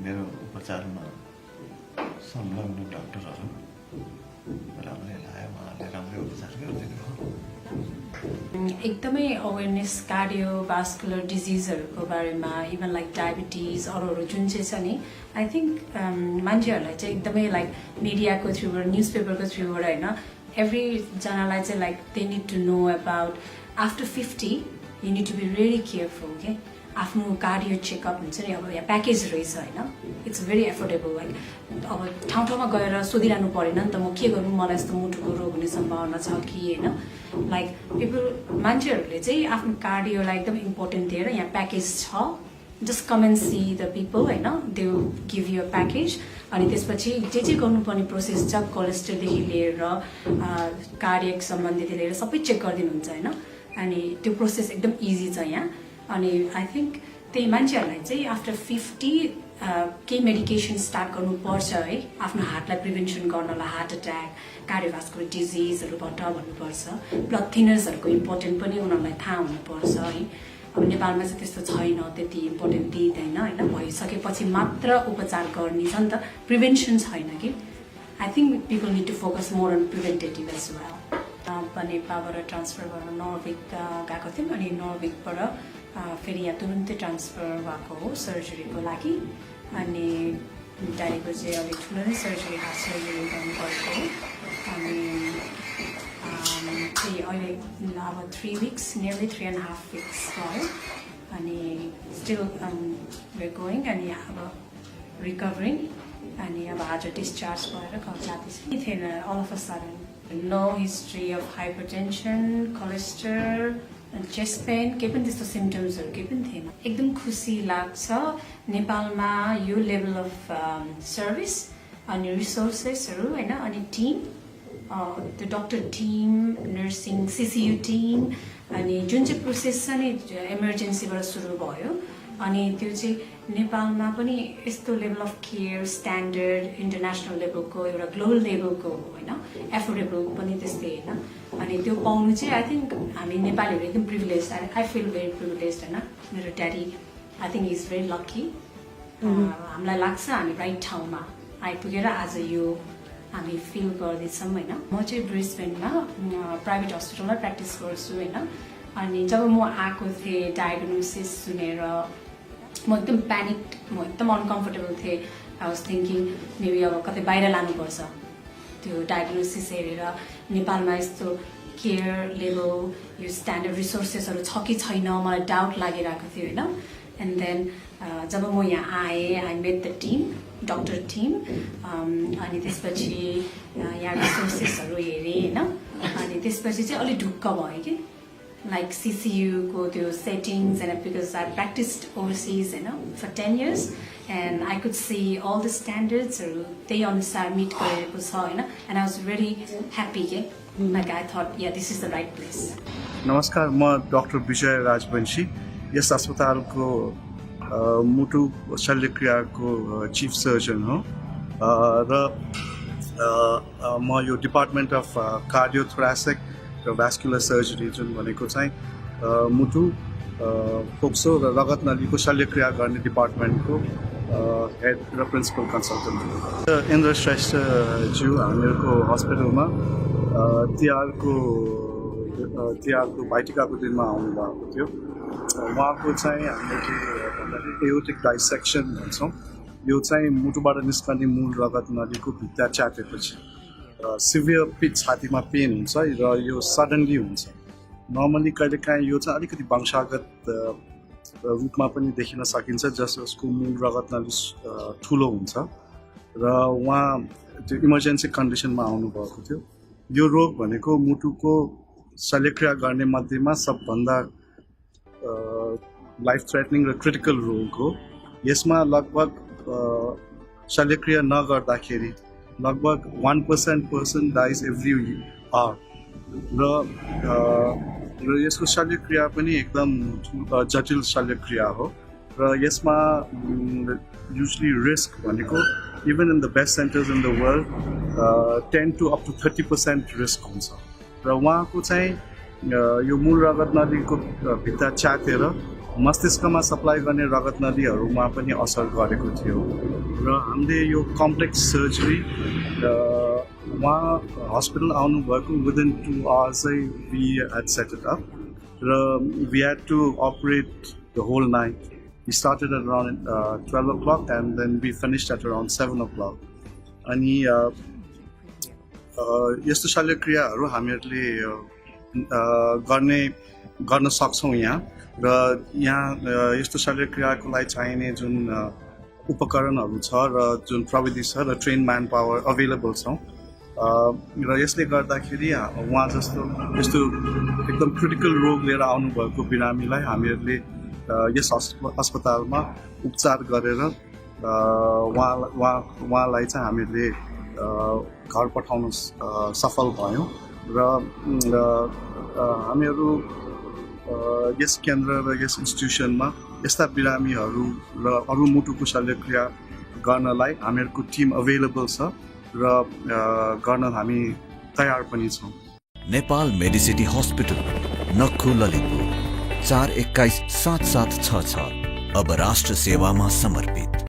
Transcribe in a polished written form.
मेरो उपचारमा संलग्न डाक्टरहरू राम्रै लाग्यो, उहाँहरूले राम्रै उपचार गरिदिनु भयो। एकदमै अवेरनेस कार्डियोभास्कुलर डिजिजहरूको बारेमा, इभन लाइक डायबिटिज अरूहरू जुन चाहिँ छ नि, आई थिङ्क मान्छेहरूलाई चाहिँ एकदमै लाइक मिडियाको थ्रुबाट, न्युज पेपरको थ्रुबाट होइन, एभ्रीजनालाई चाहिँ like they need to know about after 50 you need to be really careful के। आफ्नो कार्डियो चेकअप हुन्छ नि, अब यहाँ प्याकेज रहेछ होइन, इट्स भेरी एफोर्डेबल। लाइक अब ठाउँ ठाउँमा गएर सोधिरहनु परेन नि त, म के गर्नु, मलाई यस्तो मुटुको रोग हुने सम्भावना छ कि होइन। लाइक मान्छेहरूले चाहिँ आफ्नो कार्डियोलाई एकदम इम्पोर्टेन्ट दिएर यहाँ प्याकेज छ, just come and see the people होइन, they will give you a package. अनि त्यसपछि जे गर्नुपर्ने प्रोसेस छ, कोलेस्ट्रोलदेखि लिएर कार्डियक सम्बन्धीदेखि लिएर सबै चेक गरिदिनुहुन्छ होइन। अनि त्यो प्रोसेस एकदम इजी छ यहाँ। अनि आई थिङ्क त्यही मान्छेहरूलाई चाहिँ आफ्टर 50 केही मेडिकेसन स्टार्ट गर्नुपर्छ है, आफ्नो हार्टलाई प्रिभेन्सन गर्नलाई, हार्ट एट्याक, कार्डियोभास्कुलर डिजिजहरूबाट भन्नुपर्छ। ब्लड थिनर्सहरूको इम्पोर्टेन्ट पनि उनीहरूलाई थाहा हुनुपर्छ है। अब नेपालमा चाहिँ त्यस्तो छैन, त्यति इम्पोर्टेन्ट दिँदैन होइन, भइसकेपछि मात्र उपचार गर्ने छ नि त, प्रिभेन्सन छैन कि। I think people need to focus more on preventative as well. नेपालबाट ट्रान्सफर गर्न नर्विक गएको थियौँ, अनि नर्विकबाट फेरि यहाँ तुरुन्तै ट्रान्सफर भएको हो सर्जरीको लागि। अनि डाडीको चाहिँ अलिक ठुलो नै सर्जरी, हार्ट सर्जरी गर्नुपर्छ हो। अनि त्यही अहिले अब 3 weeks, नियरली 3.5 weeks भयो। अनि स्टिल वेयर गोइङ, अनि अब रिकभरिङ। अनि अब आज डिस्चार्ज भएर घर जाँदैछु। थिएन all of a sudden, no history of hypertension, cholesterol, chest pain, केही पनि त्यस्तो सिम्टम्सहरू केही पनि थिएन। एकदम खुसी लाग्छ नेपालमा यो लेभल अफ सर्भिस अनि रिसोर्सेसहरू होइन, अनि टिम, त्यो डक्टर टिम, नर्सिङ, सिसियु टिम, अनि जुन चाहिँ प्रोसेस छ नि इमर्जेन्सीबाट सुरु भयो, अनि त्यो चाहिँ नेपालमा पनि यस्तो level of care, standard, international लेभलको, एउटा ग्लोबल लेभलको होइन, एफोर्डेबल पनि त्यस्तै होइन। अनि त्यो पाउनु चाहिँ आई थिङ्क हामी नेपालीहरू एकदम privilege, I feel very privilege होइन। मेरो daddy I think is very lucky. हामीलाई लाग्छ हामी राइट ठाउँमा आइपुगेर आज यो हामी फिल गर्दैछौँ होइन। म चाहिँ ब्रिस्बेनमा प्राइभेट हस्पिटलमा प्र्याक्टिस गर्छु होइन। अनि जब म आएको थिएँ डायग्नोसिस सुनेर म एकदम प्यानिक, म एकदम अनकम्फर्टेबल थिएँ। आई वाज थिङ्किङ मेबी अब कतै बाहिर लानुपर्छ त्यो डायग्नोसिस हेरेर। नेपालमा यस्तो केयर लेभल, यो स्ट्यान्डर्ड रिसोर्सेसहरू छ कि छैन, मलाई डाउट लागिरहेको थियो होइन। एन्ड देन जब म यहाँ आएँ, I met the team, doctor team, अनि त्यसपछि यहाँ रिसोर्सेसहरू हेरेँ होइन। अनि त्यसपछि चाहिँ अलिक ढुक्क भयो कि, लाइक सिसियुको त्यो settings and because I practised overseas होइन for 10 years and I could see all the स्ट्यान्डर्ड्सहरू त्यही अनुसार मिट गरेको छ होइन। And I was very happy के, like I thought yeah this is the right place. नमस्कार, म डक्टर बिजय राजबंशी, यस अस्पतालको मुटु शल्यक्रियाको चिफ सर्जन हो। र म यो डिपार्टमेन्ट अफ कार्डियोथोरासिक र भ्यास्कुलर सर्जरी जुन भनेको चाहिँ मुटु, फोक्सो र रगत नलीको शल्यक्रिया गर्ने डिपार्टमेन्टको हेड र प्रिन्सिपल कन्सल्टेन्ट हो। इन्द्र श्रेष्ठज्यू हामीहरूको हस्पिटलमा तिहारको भाइटिकाको दिनमा आउनुभएको थियो। उहाँको चाहिँ हामीले के भन्दाखेरि एओर्टिक डिसेक्सन भन्छौँ। यो चाहिँ मुटुबाट निस्कने मूल रगत नलीको भित्ता च्यातेपछि सिभियर पिच छातीमा पेन हुन्छ र यो सडनली हुन्छ। नर्मली कहिलेकाहीँ यो चाहिँ अलिकति वंशागत रूपमा पनि देखिन सकिन्छ, जसको मूल रगत नली ठुलो हुन्छ। र उहाँ त्यो इमर्जेन्सी कन्डिसनमा आउनुभएको थियो। यो रोग भनेको मुटुको शल्यक्रिया गर्ने मध्येमा सबभन्दा लाइफ थ्रेटनिङ र क्रिटिकल रोग हो। यसमा लगभग शल्यक्रिया नगर्दाखेरि लगभग 1% पर्सन डाइज एभ्री आवर। र यसको शल्यक्रिया पनि एकदम जटिल शल्यक्रिया हो। र यसमा युजली रिस्क भनेको even in the best centres in the world 10 to up to 30% risk हुन्छ। र उहाँको चाहिँ यो मूल रगत नलीको भित्ता च्यातेर मस्तिष्कमा सप्लाई गर्ने रगत नलीहरूमा पनि असर गरेको थियो र हामीले यो कम्प्लेक्स सर्जरी उहाँ हस्पिटल आउनुभएको within 2 hours we had set it up र we had to operate the whole night we started at around 12 o'clock and then we finished at around 7 o'clock अनि यस्तो शल्यक्रियाहरू हामीहरूले गर्न सक्छौँ यहाँ र यहाँ यस्तो शल्यक्रियाको लागि चाहिने जुन उपकरणहरू छ र जुन प्रविधि छ र ट्रेन म्यान पावर अभाइलेबल छ र यसले गर्दाखेरि उहाँ जस्तो यस्तो एकदम क्रिटिकल रोग लिएर आउनुभएको बिरामीलाई हामीहरूले यस अस्पतालमा उपचार गरेर उहाँलाई चाहिँ हामीहरूले घर पठाउन सफल भयौँ र हामीहरू यस केन्द्र र यस इन्स्टिट्युसनमा यस्ता बिरामीहरू र अरू मुटुको शल्यक्रिया गर्नलाई हामीहरूको टिम अभाइलेबल छ र गर्न हामी तयार पनि छौँ। नेपाल मेडिसिटी हस्पिटल नक्खु ललितपुर 4217766 अब राष्ट्र सेवामा समर्पित।